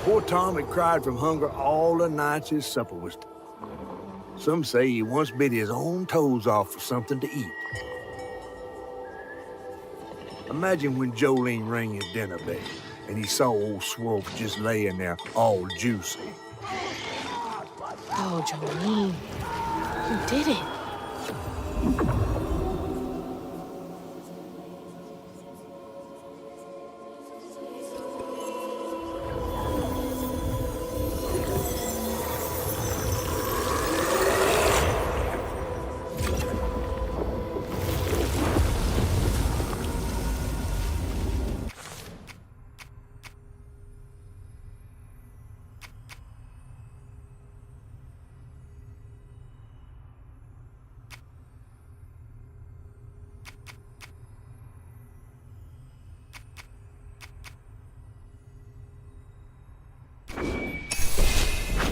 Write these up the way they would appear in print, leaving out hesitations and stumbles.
Poor Tom had cried from hunger all the nights his supper was done. Some say he once bit his own toes off for something to eat. Imagine when Jolene rang his dinner bell and he saw old Swope just laying there all juicy. Oh, Jolene, you did it.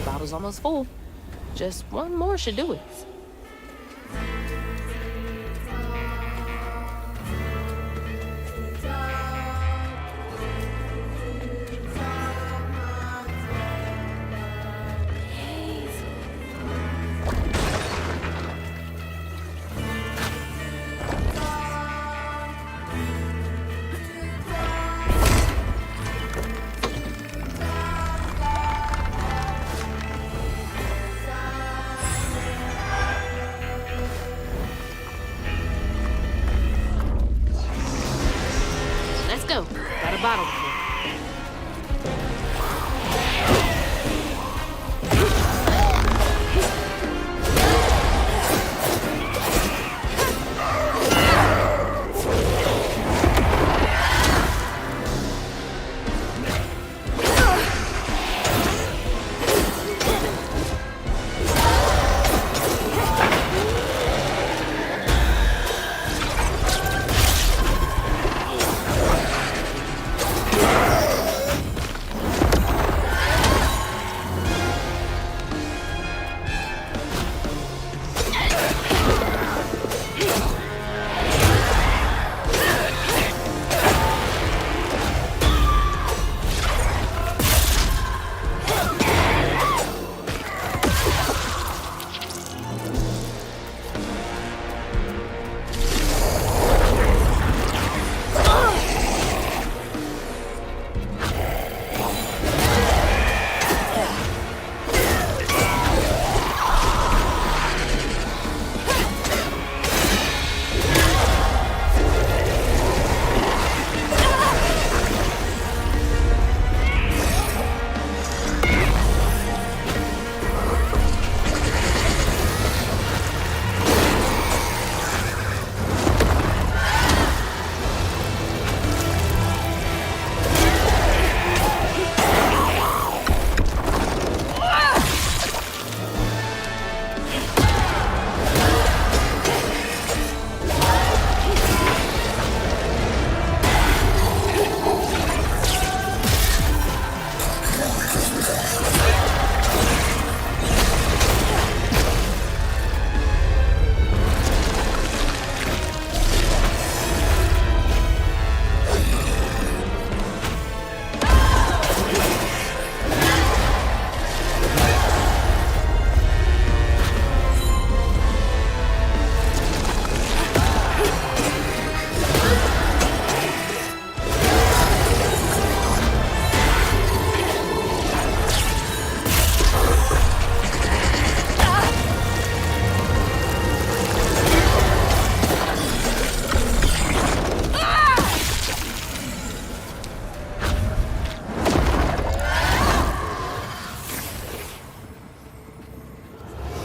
Bottle's almost full. Just one more should do it. Let's go. Got a bottle.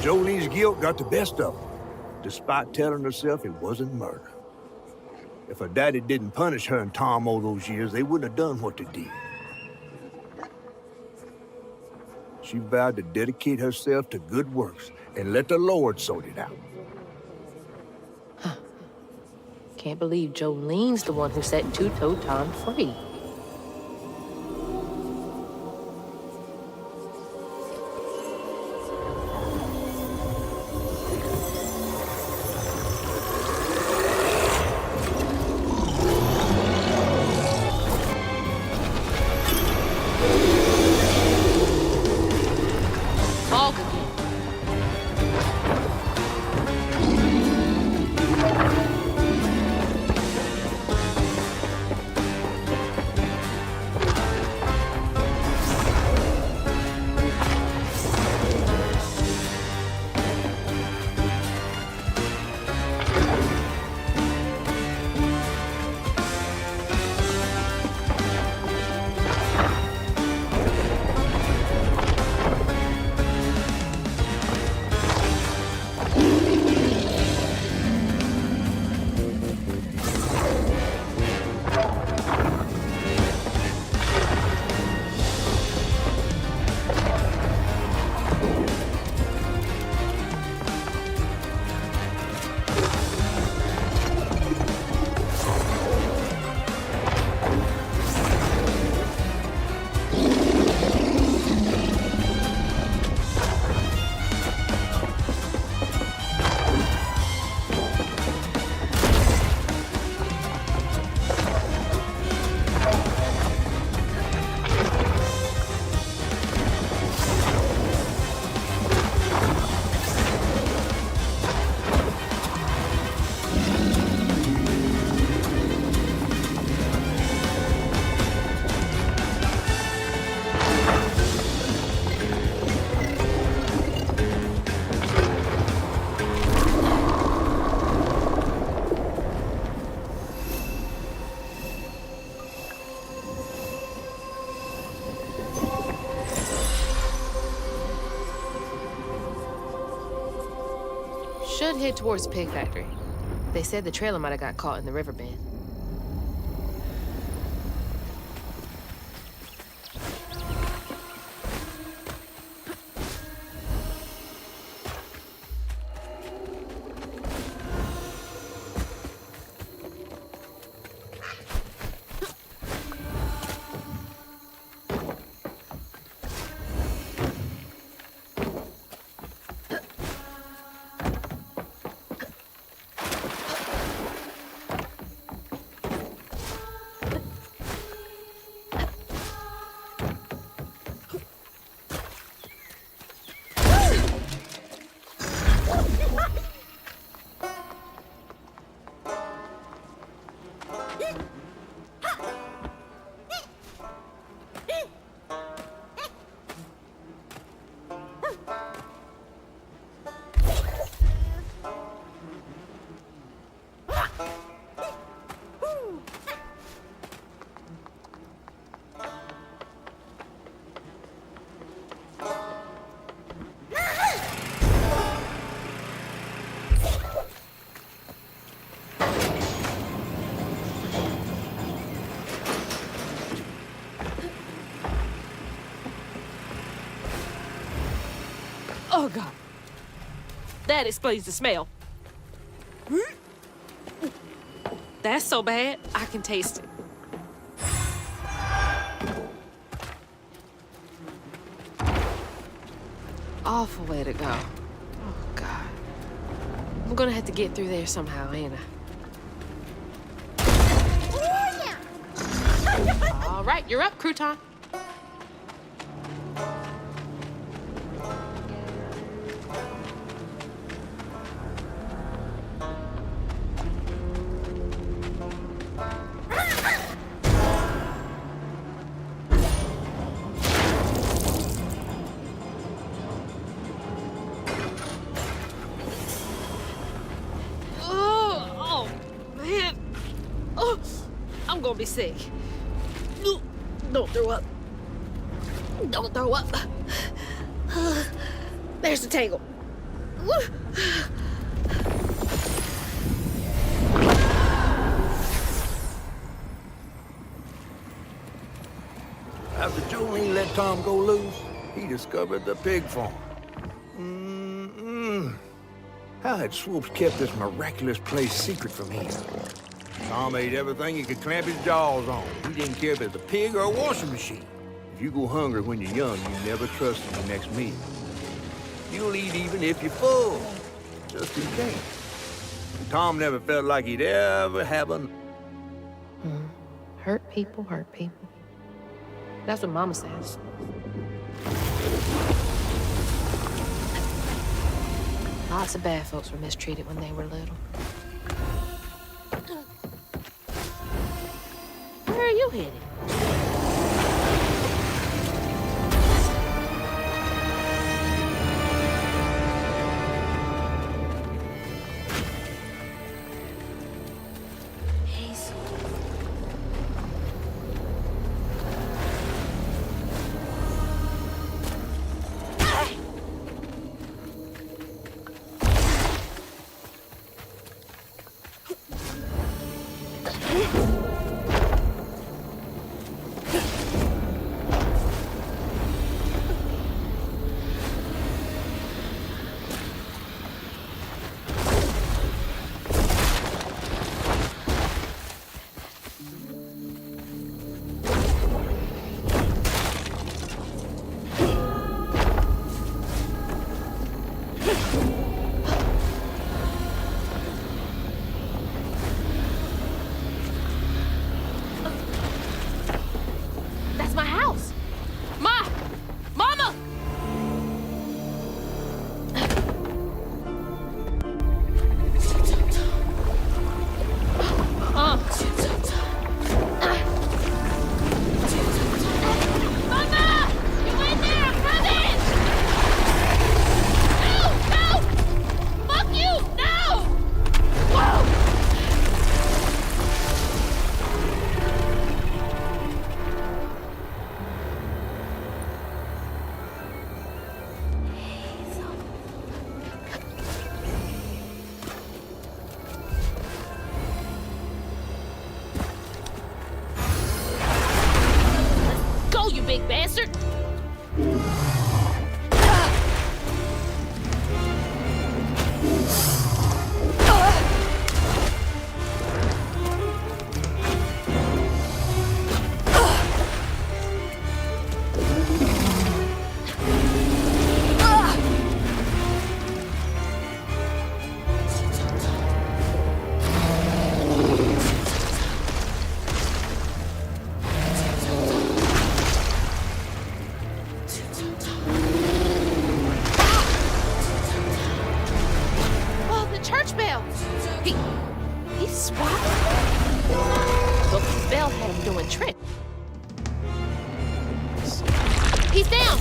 Jolene's guilt got the best of her, despite telling herself it wasn't murder. If her daddy didn't punish her and Tom all those years, they wouldn't have done what they did. She vowed to dedicate herself to good works and let the Lord sort it out. Can't believe Jolene's the one who set Two-Toed Tom free. should head towards the pig factory. They said the trailer might have got caught in the river bend. Oh, God. That explains the smell. That's so bad, I can taste it. Awful way to go. Oh, God. I'm gonna have to get through there somehow, ain't I? All right, you're up, Crouton. I'm gonna be sick. Don't throw up. Don't throw up. There's the tangle. After Jolene let Tom go loose, he discovered the pig farm. How had Swoops kept this miraculous place secret from him? Tom ate everything he could clamp his jaws on. He didn't care if it was a pig or a washing machine. If you go hungry when you're young, you never trust in your next meal. You'll eat even if you're full, just in case. And Tom never felt like he'd ever have a... Hurt people, hurt people. That's what Mama says. Lots of bad folks were mistreated when they were little. Where are you headed? Hazel. big bastard! He's swapped. Look, his bell had him doing tricks. He's down.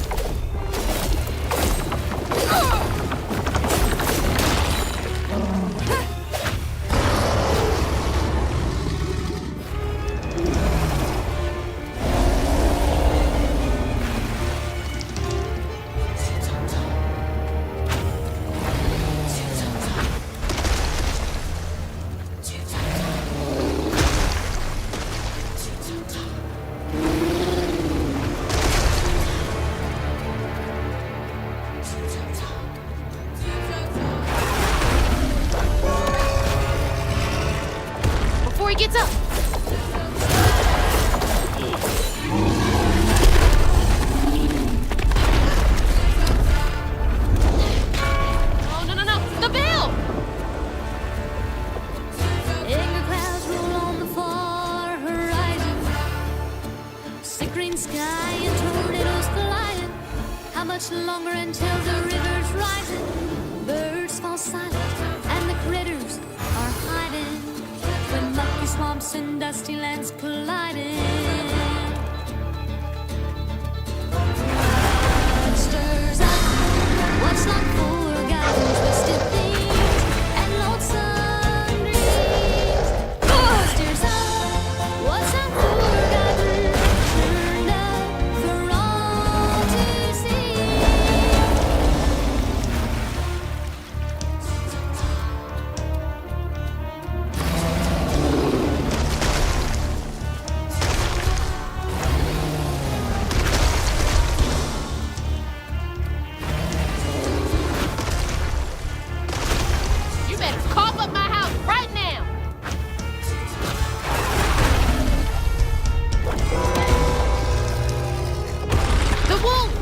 Before he gets up. Oh, no, no, no. The bell! Anger clouds roll on the far horizon. Sick green sky and tornadoes colliding. How much longer until the river's rising? Birds fall silent and the critters are hiding. When mucky swamps and dusty lands colliding. Stirs up what's not forgotten, twisted things and lonesome dreams. Stirs up what's not forgotten, turned up for all to see. You better cough up my house right now. The wolf!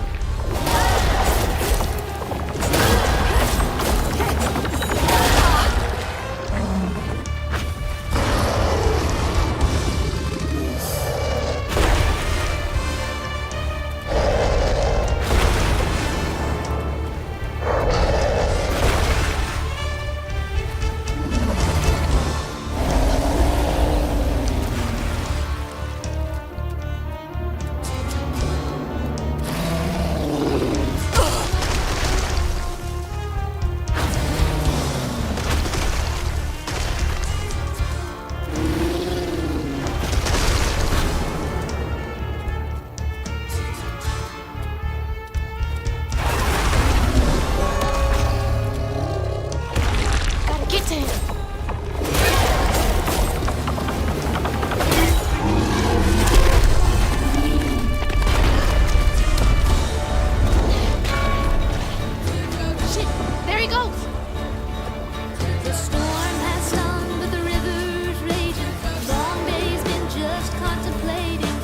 Gotta get to him. Shit, there he goes. The storm has stung, but the river's raging. Long day's been just contemplating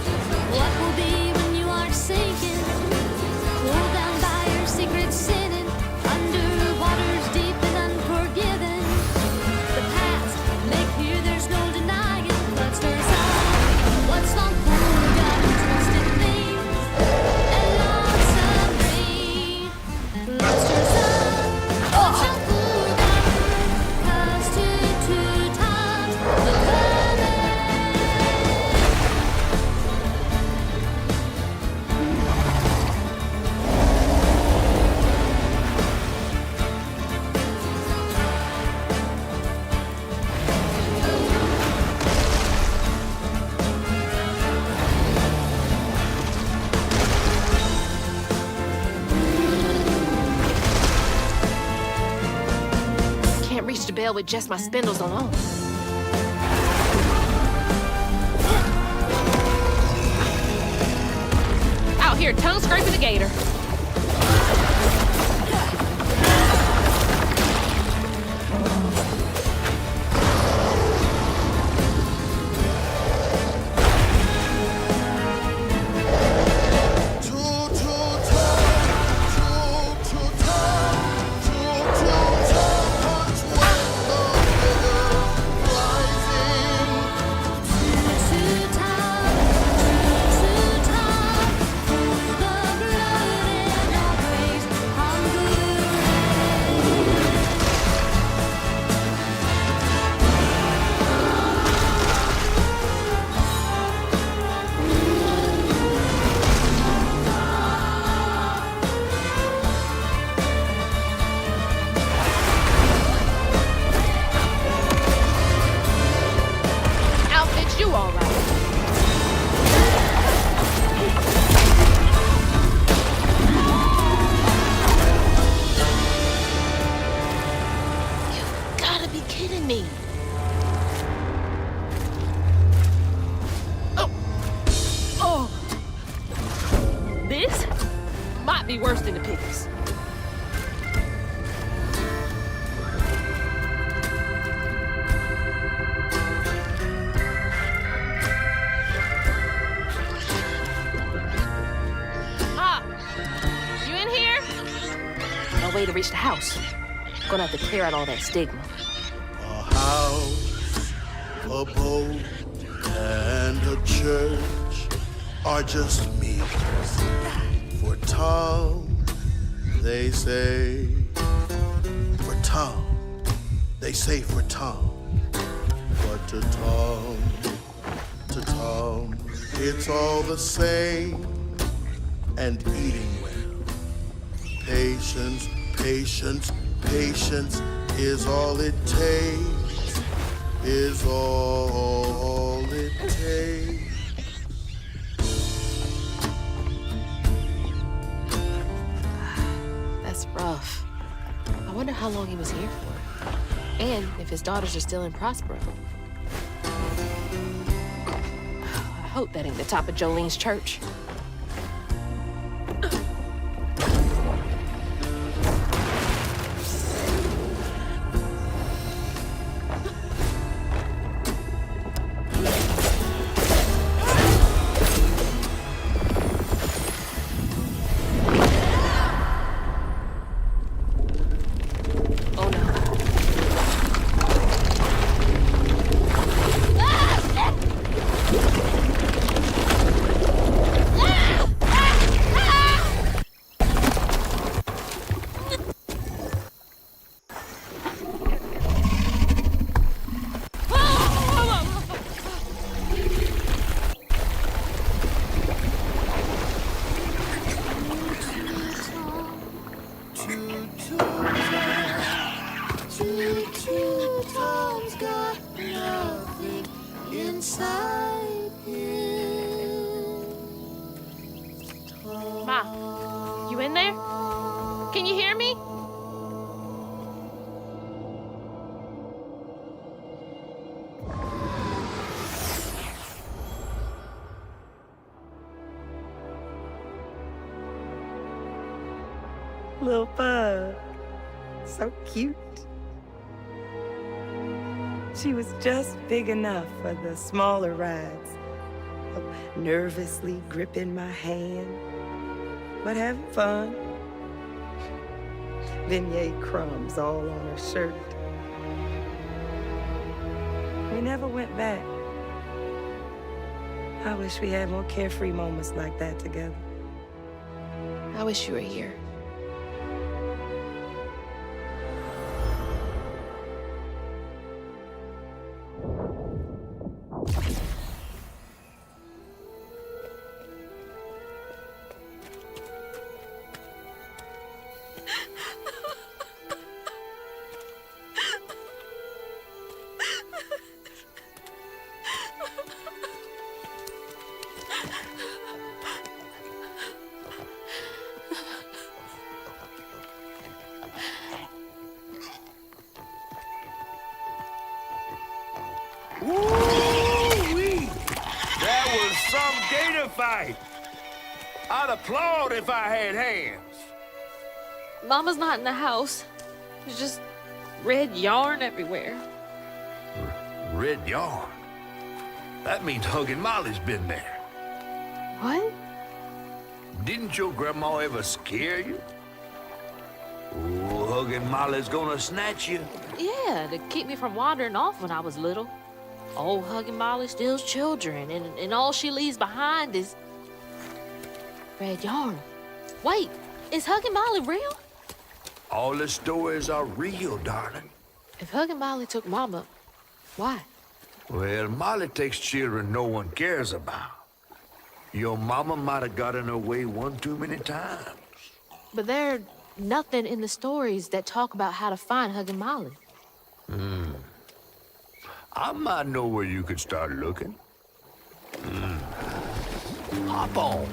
what will be when you are sinking. Pulled down by your secret sinning, under waters deep and unforgiven. The past may fear there's no denying, but stirs up what's long forgotten, twisted things and lonesome dreams. Blood stirs up what's long forgotten, 'cause two times the coming. Can't reach the bell with just my spindles alone. here tongue scraping the gator. Worse than the pigs. Ma, you in here? No way to reach the house. Gonna have to clear out all that stigma. A house, a boat, and a church are just means for Tom, they say. For Tom, they say for Tom. But to Tom, it's all the same. And eating well. Patience, patience, patience is all it takes. Is all it takes. That's rough. I wonder how long he was here for. And if his daughters are still in Prospero. I hope that ain't the top of Jolene's church. Tom's got nothing inside him. Ma, you in there? Can you hear me? Little bug. So cute. She was just big enough for the smaller rides. Nervously gripping my hand, but having fun. Beignet crumbs all on her shirt. We never went back. I wish we had more carefree moments like that together. I wish you were here. Woo-wee! That was some gator fight. I'd applaud if I had hands. Mama's not in the house. There's just red yarn everywhere. Red yarn? That means Huggin' Molly's been there. What? Didn't your grandma ever scare you? Oh, Huggin' Molly's gonna snatch you. Yeah, to keep me from wandering off when I was little. Old Huggin' Molly steals children, and all she leaves behind is red yarn. Wait, is Huggin' Molly real? All the stories are real, darling. If Huggin' Molly took Mama, why? Well, Molly takes children no one cares about. Your mama might have gotten away one too many times. But there's nothing in the stories that talk about how to find Huggin' Molly. I might know where you could start looking. Hop on.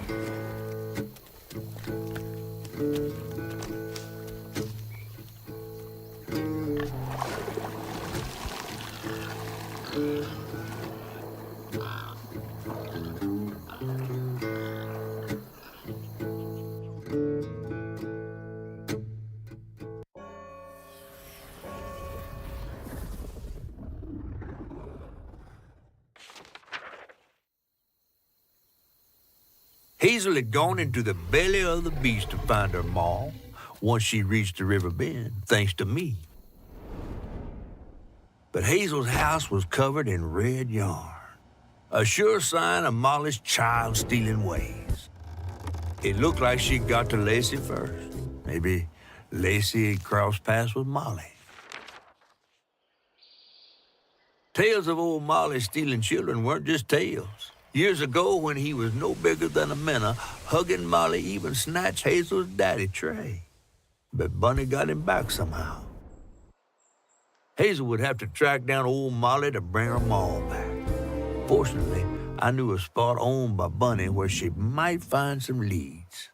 Hazel had gone into the belly of the beast to find her maw once she reached the river bend, thanks to me. But Hazel's house was covered in red yarn, a sure sign of Molly's child-stealing ways. It looked like she'd got to Lacey first. Maybe Lacey had crossed paths with Molly. Tales of old Molly stealing children weren't just tales. Years ago, when he was no bigger than a minnow, Huggin' Molly even snatched Hazel's daddy, Trey. But Bunny got him back somehow. Hazel would have to track down old Molly to bring her maw back. Fortunately, I knew a spot owned by Bunny where she might find some leads.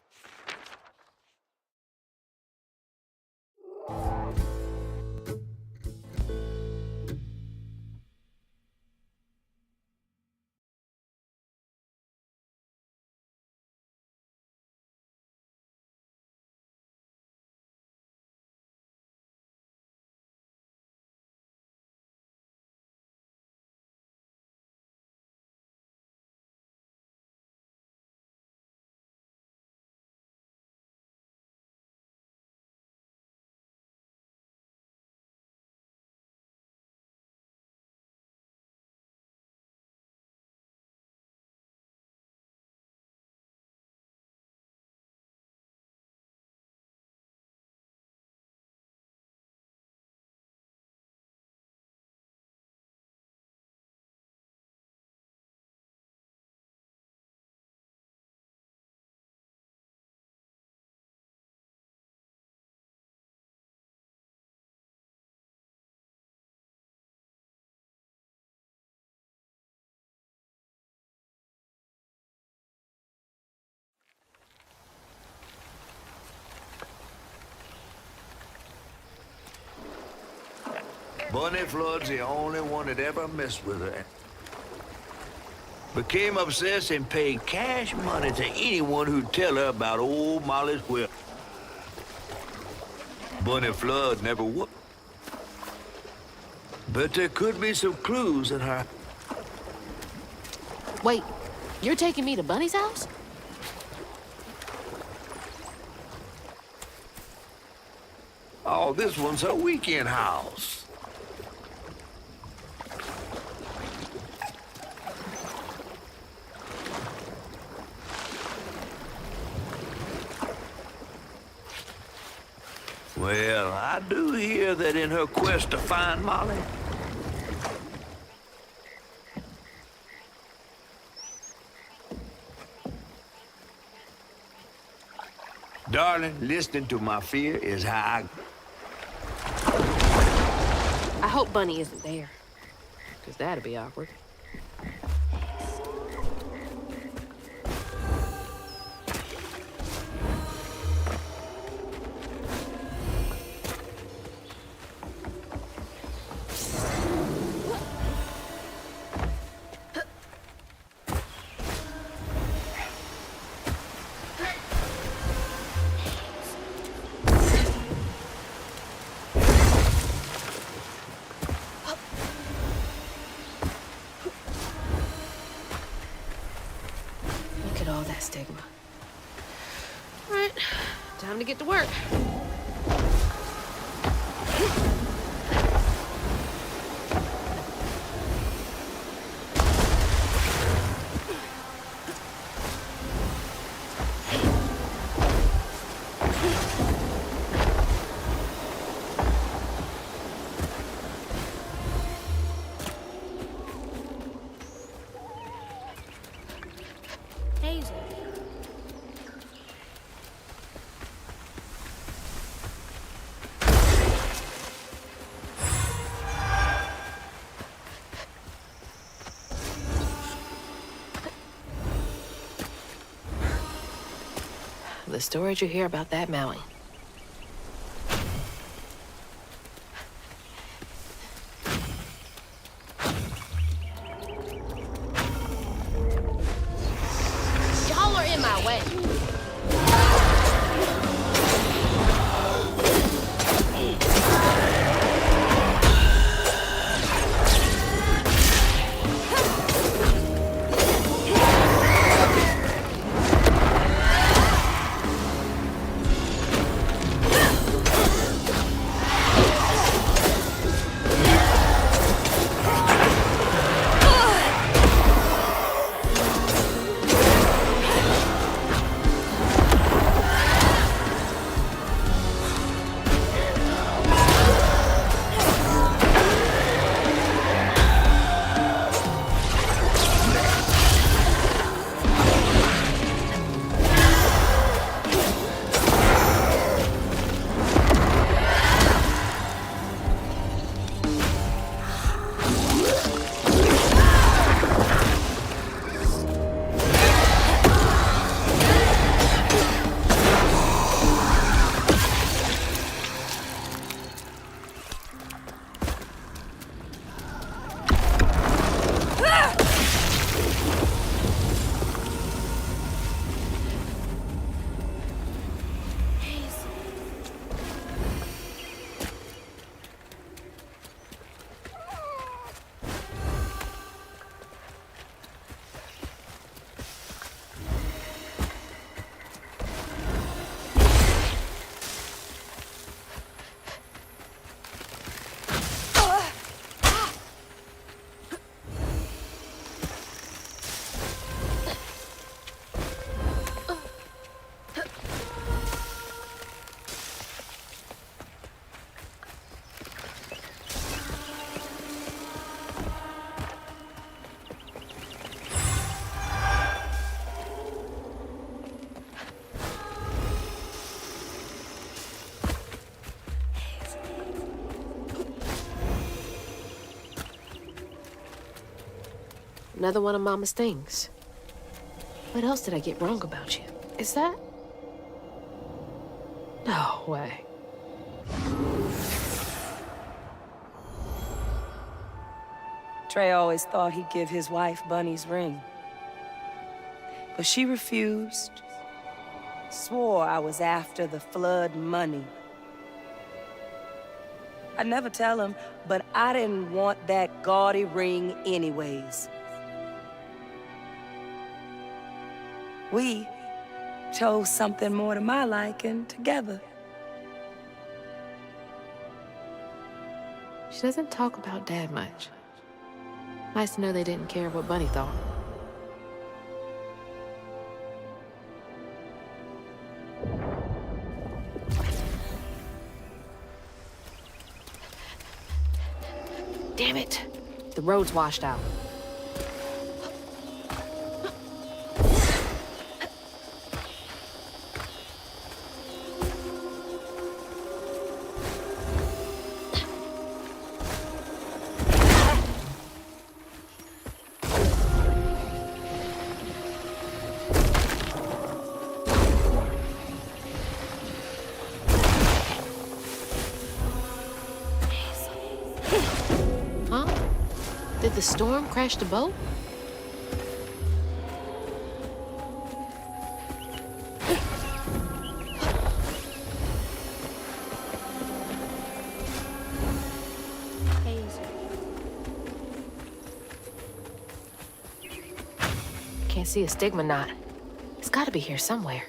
Bunny Flood's the only one that ever messed with her. Became obsessed and paid cash money to anyone who'd tell her about old Molly's will. Bunny Flood never would. But there could be some clues in her. Wait, you're taking me to Bunny's house? Oh, this one's her weekend house. Well, I do hear that in her quest to find Molly, darling, listening to my fear is how I hope Bunny isn't there, because that'd be awkward. stigma. All right, time to get to work. Hazel. The stories you hear about that mountain. Y'all are in my way. Another one of Mama's things. What else did I get wrong about you? Is that? No way. Trey always thought he'd give his wife Bunny's ring. But she refused. Swore I was after the flood money. I'd never tell him, but I didn't want that gaudy ring anyways. We chose something more to my liking together. She doesn't talk about Dad much. Nice to know they didn't care what Bunny thought. Damn it! The road's washed out. Did the storm crash the boat? Hazel. Can't see a stigma knot. It's gotta be here somewhere.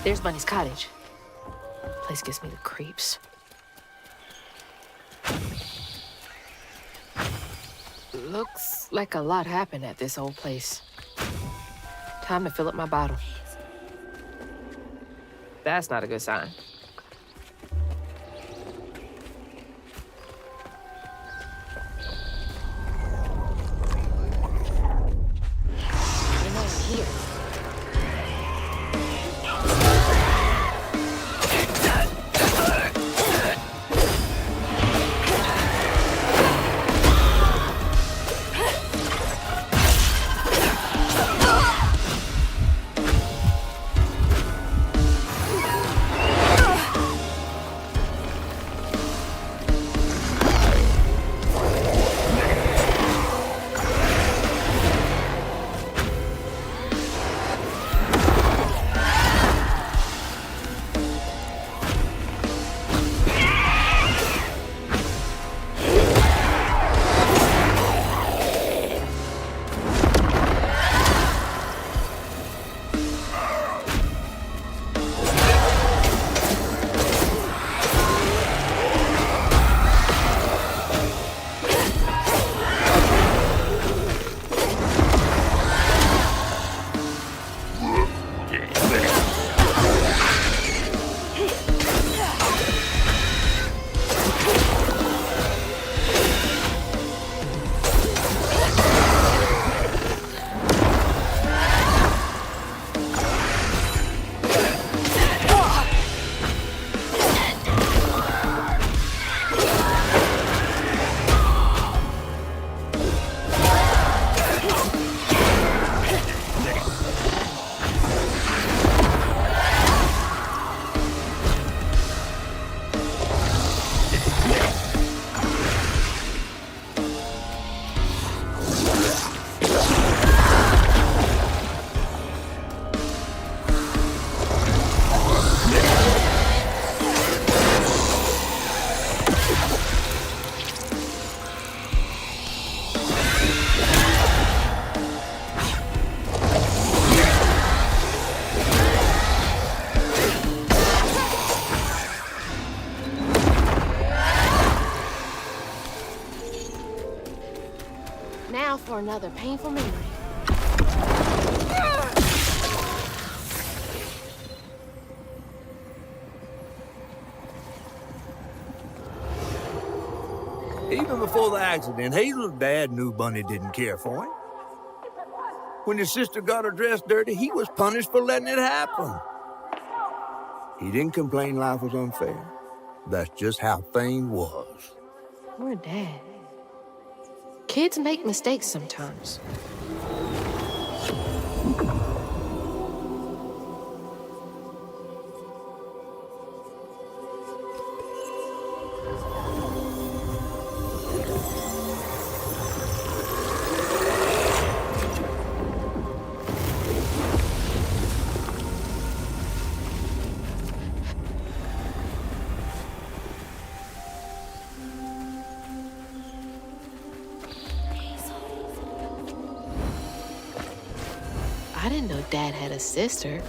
There's Bunny's cottage. Place gives me the creeps. Looks like a lot happened at this old place. Time to fill up my bottle. That's not a good sign. Here. Now for another painful memory. Even before the accident, Hazel's dad knew Bunny didn't care for him. When his sister got her dress dirty, he was punished for letting it happen. He didn't complain life was unfair. That's just how things was. Poor Dad. Kids make mistakes sometimes. I didn't know Dad had a sister.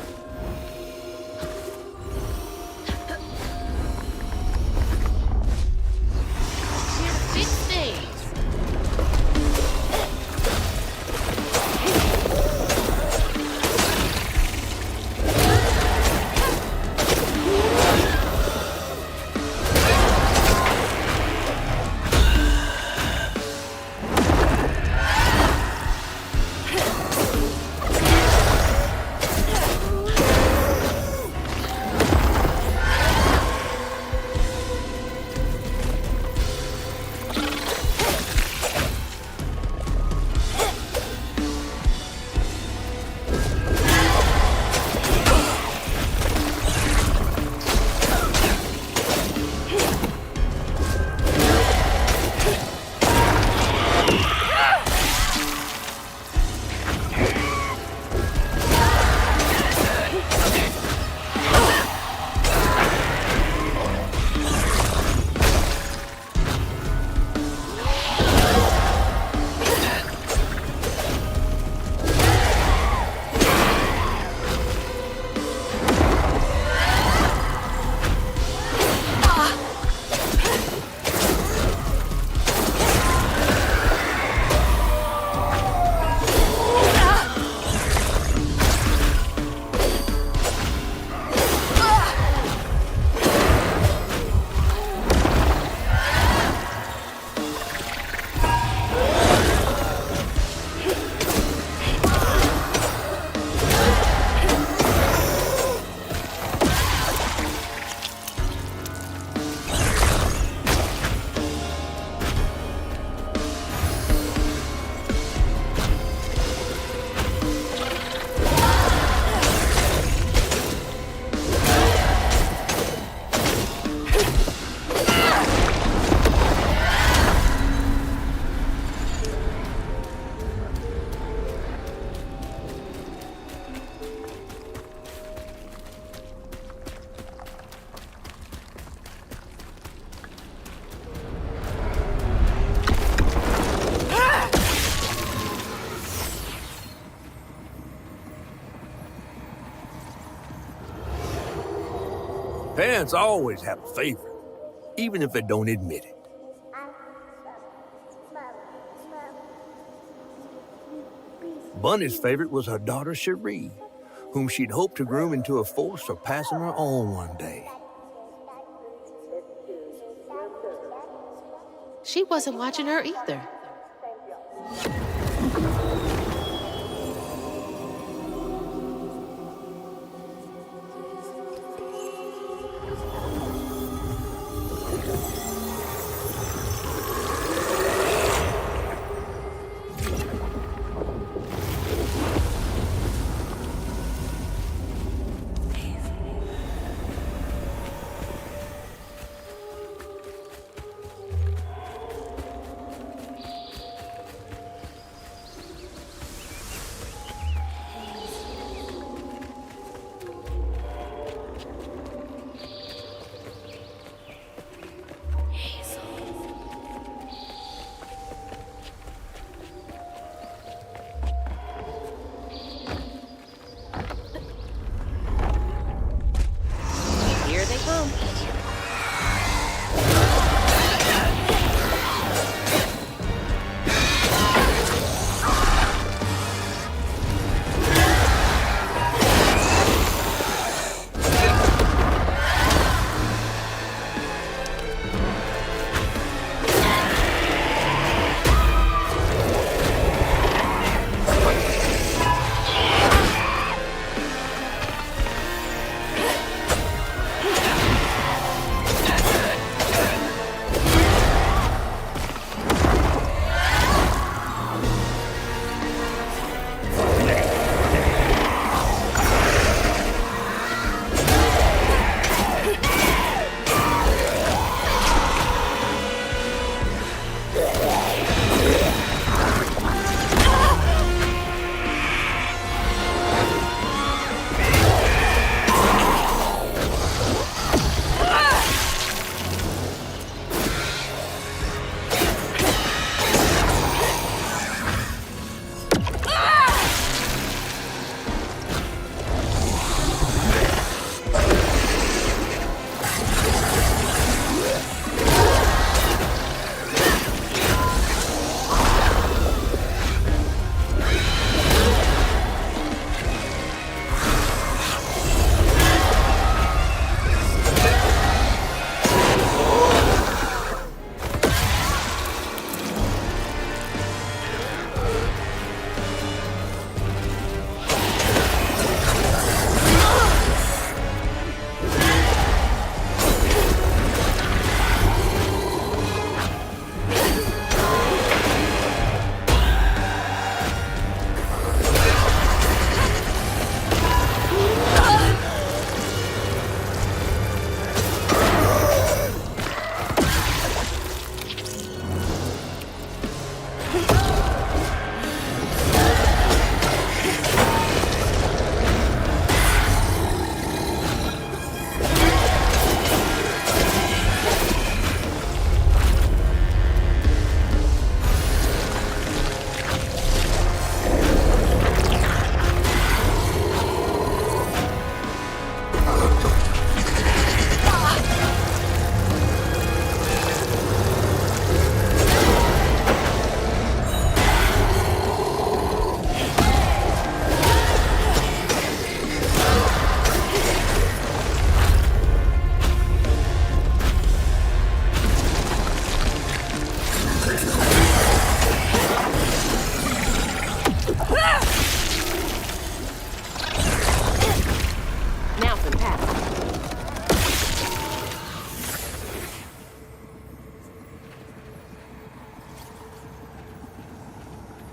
Parents always have a favorite, even if they don't admit it. Bunny's favorite was her daughter Cherie, whom she'd hoped to groom into a force surpassing her own one day. She wasn't watching her either. Here they come.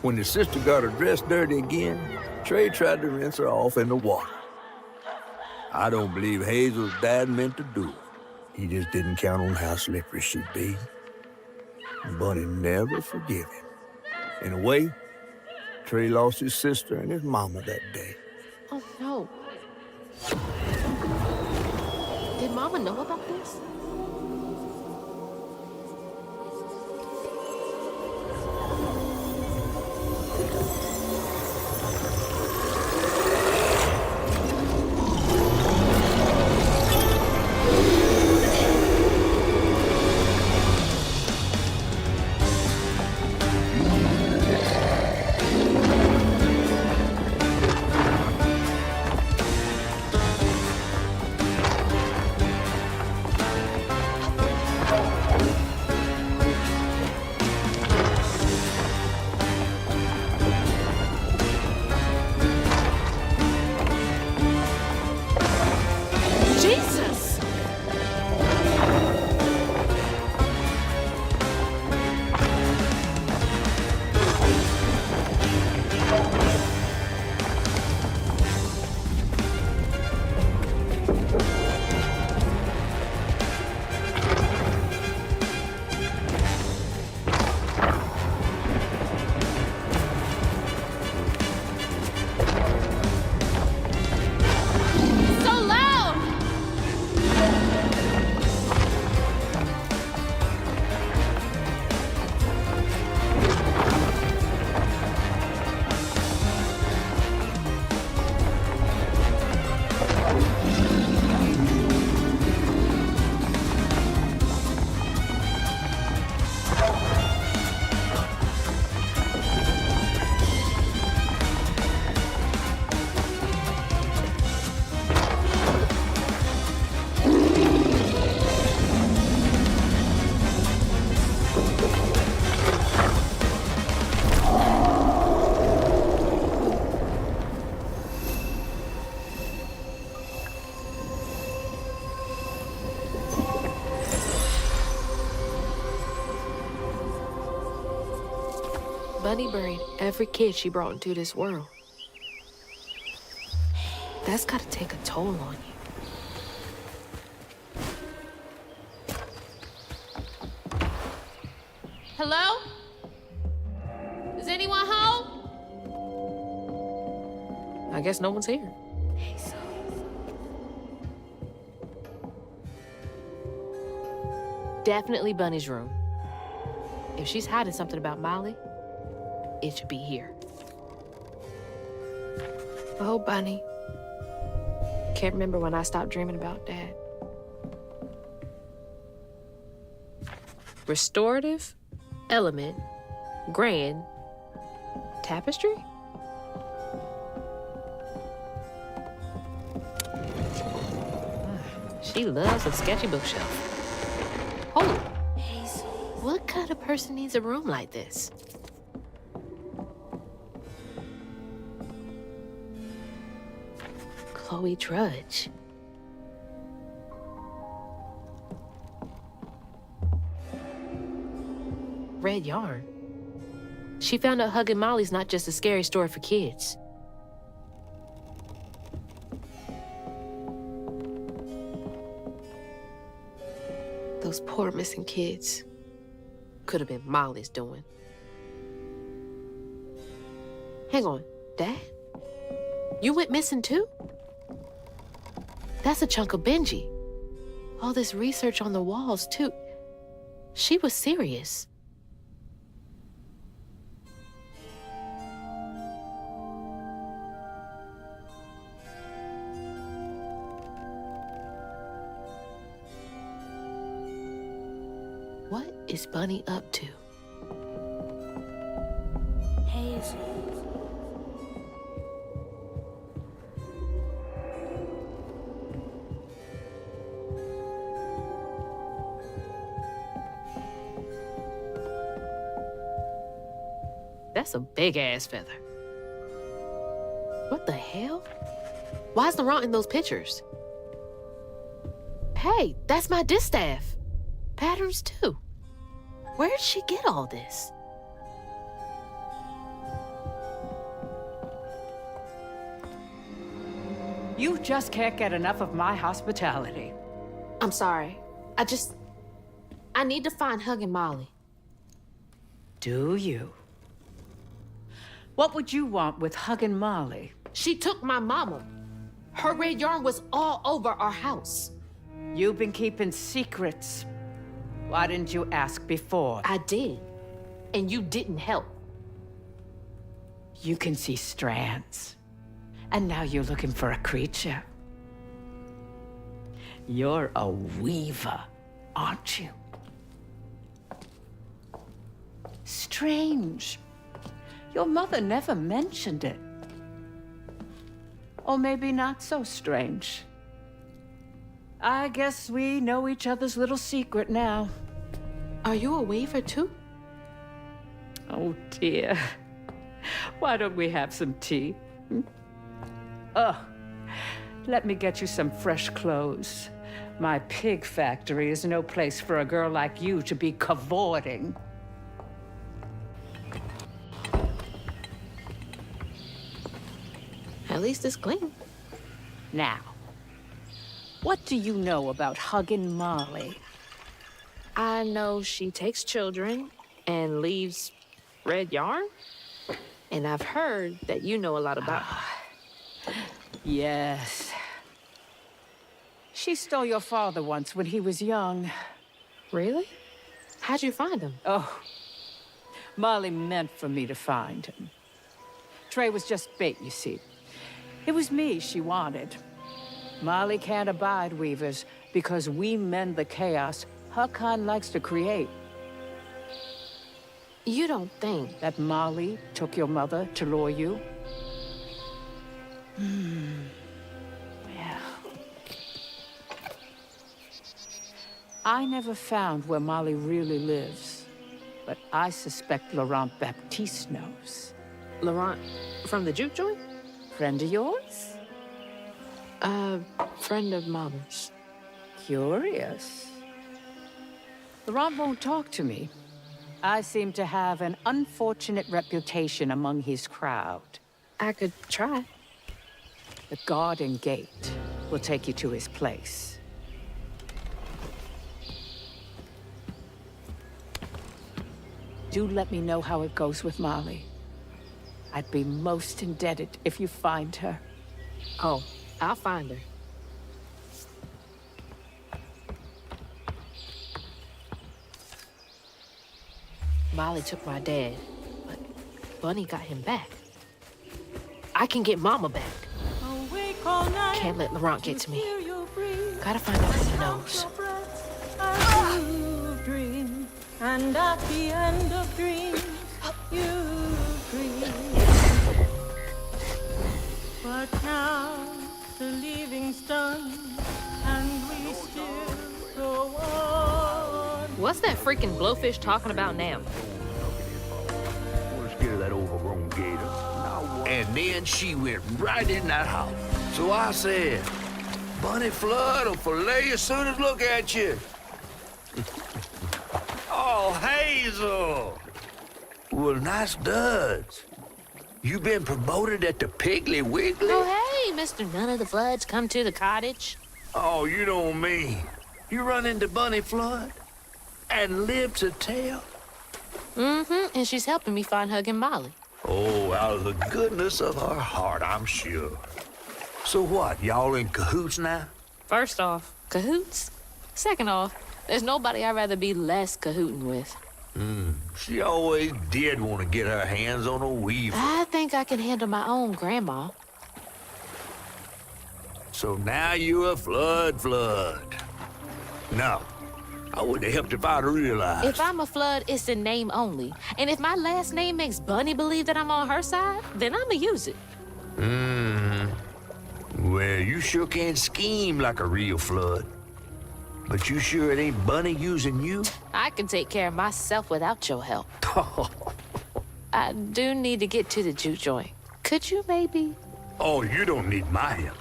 When his sister got her dress dirty again, Trey tried to rinse her off in the water. I don't believe Hazel's dad meant to do it. He just didn't count on how slippery she'd be. Bunny never forgive him. In a way, Trey lost his sister and his mama that day. Oh, no. Did Mama know about this? Bunny buried every kid she brought into this world. That's gotta take a toll on you. Hello? Is anyone home? I guess no one's here. Hazel. Definitely Bunny's room. If she's hiding something about Molly, it should be here. Oh, Bunny. Can't remember when I stopped dreaming about Dad. Restorative, element, grand, tapestry? She loves a sketchy bookshelf. Oh, Hazel. what kind of person needs a room like this? Chloe Drudge. Red yarn. She found out Huggin' Molly's not just a scary story for kids. Those poor missing kids. Could have been Molly's doing. Hang on, Dad? You went missing too? That's a chunk of Benji. All this research on the walls too. She was serious. What is Bunny up to? Hazel. That's a big-ass feather. What the hell? Why's Laurent in those pictures? Hey, that's my distaff. Patterns, too. Where'd she get all this? You just can't get enough of my hospitality. I'm sorry. I need to find Huggin' Molly. Do you? What would you want with Huggin' Molly? She took my mama. Her red yarn was all over our house. You've been keeping secrets. Why didn't you ask before? I did, and you didn't help. You can see strands. And now you're looking for a creature. You're a weaver, aren't you? Strange. Your mother never mentioned it. Or maybe not so strange. I guess we know each other's little secret now. Are you a weaver too? Oh, dear. Why don't we have some tea? Oh, let me get you some fresh clothes. My pig factory is no place for a girl like you to be cavorting. At least it's clean. Now, what do you know about Huggin' Molly? I know she takes children and leaves red yarn. And I've heard that you know a lot about her. Yes. She stole your father once when he was young. Really? How'd you find him? Oh, Molly meant for me to find him. Trey was just bait, you see. It was me she wanted. Molly can't abide weavers because we mend the chaos her kind likes to create. You don't think... That Molly took your mother to lure you? Yeah. I never found where Molly really lives, but I suspect Laurent Baptiste knows. Laurent from the juke joint? Friend of yours? Friend of Mama's. Curious. Laurent won't talk to me. I seem to have an unfortunate reputation among his crowd. I could try. The garden gate will take you to his place. Do let me know how it goes with Molly. I'd be most indebted if you find her. Oh, I'll find her. Molly took my dad, but Bunny got him back. I can get Mama back. Can't let Laurent get to me. Gotta find out what he knows. And at the end of dreams, you dream. But now the living's done, and we still go on. What's that freaking blowfish talking about now? Let's get her that overgrown gator. And then she went right in that house. So I said, Bunny Flood will fillet you as soon as look at you. Oh, Hazel! Well, nice duds. You been promoted at the Piggly Wiggly? Oh, hey, Mr. None of the Floods, come to the cottage. Oh, you don't mean. You run into Bunny Flood and live to tell? Mm-hmm, and she's helping me find Huggin' Molly. Oh, out of the goodness of her heart, I'm sure. So what, y'all in cahoots now? First off, cahoots. Second off, there's nobody I'd rather be less cahooting with. She always did want to get her hands on a weaver. I think I can handle my own grandma. So now you're a flood. No, I wouldn't have helped if I'd realized. If I'm a Flood, it's in name only. And if my last name makes Bunny believe that I'm on her side, then I'ma use it. Well, you sure can scheme like a real flood. But you sure it ain't Bunny using you? I can take care of myself without your help. I do need to get to the juke joint. Could you maybe? Oh, you don't need my help.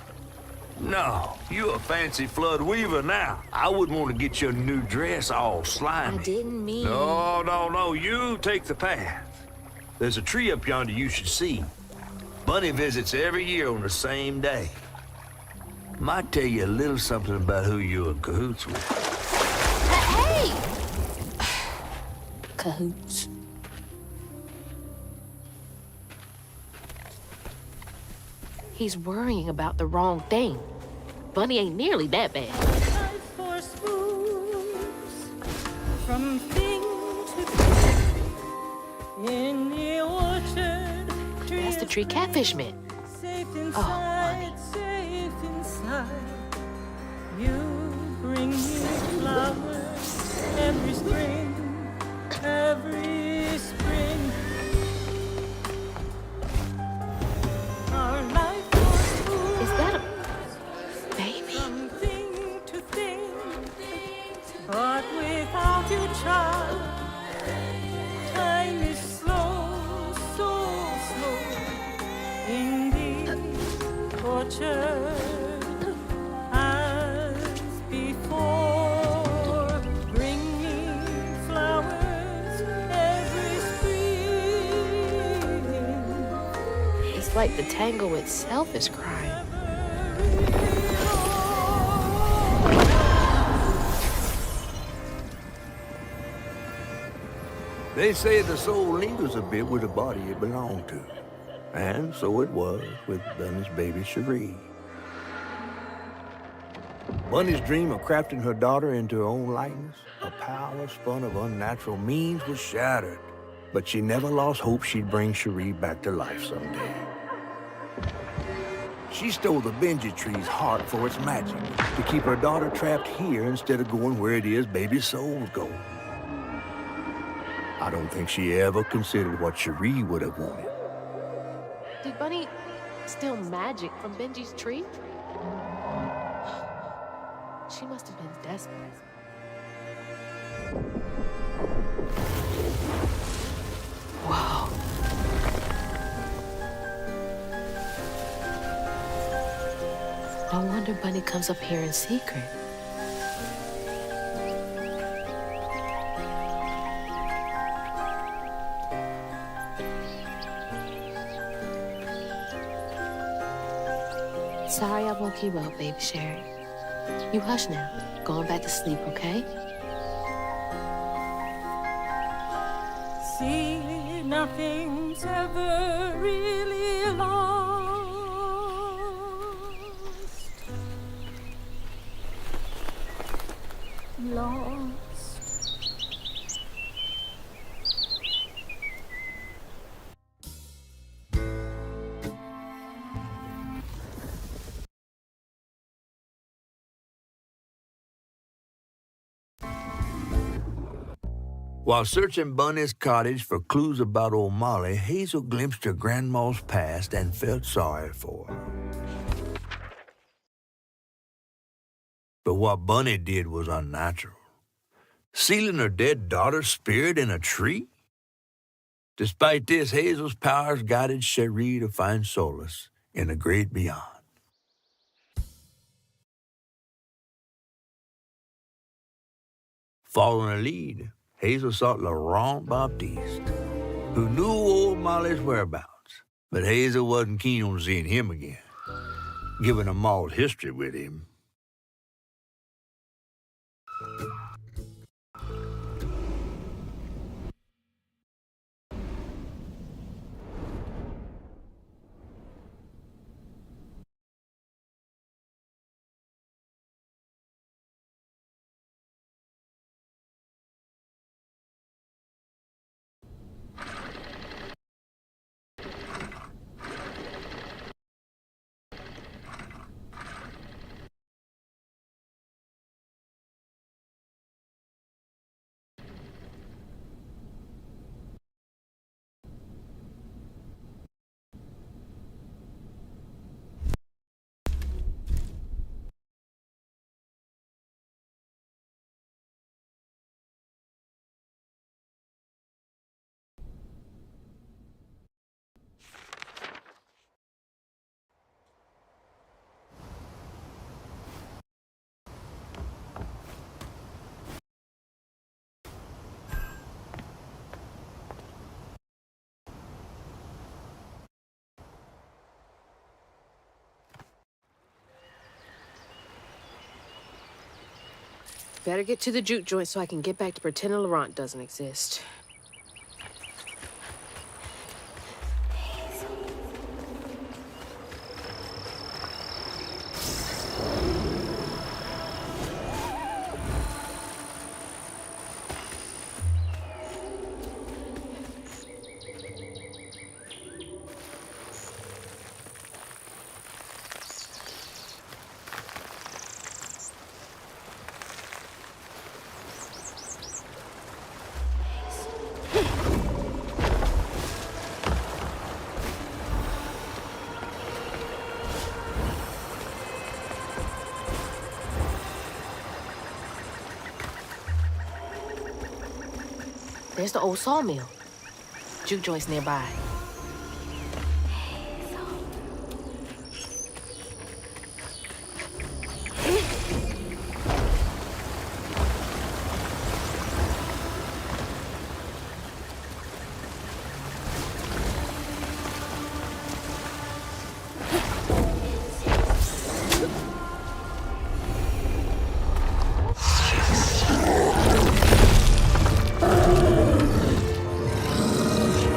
No, you a fancy flood weaver now. I wouldn't want to get your new dress all slimy. I didn't mean... No, you take the path. There's a tree up yonder you should see. Bunny visits every year on the same day. Might tell you a little something about who you're in cahoots with. Hey! Cahoots. He's worrying about the wrong thing. Bunny ain't nearly that bad. Life force moves from thing to thing in the orchard. That's the tree catfish meant. Safe inside, Bunny. safe inside. You bring me flowers every spring, every spring. Our life force moves Is that a baby? from thing to thing, but without you, child, time is slow, so slow. In the orchard, as before, bring me flowers every spring. It's like the tango itself is crying. They say the soul lingers a bit with the body it belonged to. And so it was with Bunny's baby Cherie. Bunny's dream of crafting her daughter into her own likeness, a power spun of unnatural means, was shattered. But she never lost hope she'd bring Cherie back to life someday. She stole the Benji tree's heart for its magic, to keep her daughter trapped here instead of going where it is baby souls go. I don't think she ever considered what Cherie would have wanted. Did Bunny steal magic from Benji's tree? She must have been desperate. Whoa. No wonder Bunny comes up here in secret. Sorry I woke you up, baby Sherry. You hush now. Going back to sleep, okay? See, nothing's ever really lost. While searching Bunny's cottage for clues about old Molly, Hazel glimpsed her grandma's past and felt sorry for her. But what Bunny did was unnatural. Sealing her dead daughter's spirit in a tree? Despite this, Hazel's powers guided Cherie to find solace in the great beyond. Following her lead, Hazel sought Laurent Baptiste, who knew old Molly's whereabouts, but Hazel wasn't keen on seeing him again, given a mauled history with him. Better get to the juke joint so I can get back to pretending Laurent doesn't exist. There's the old sawmill. Juke joint's nearby.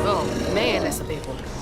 Oh, man, that's a big one.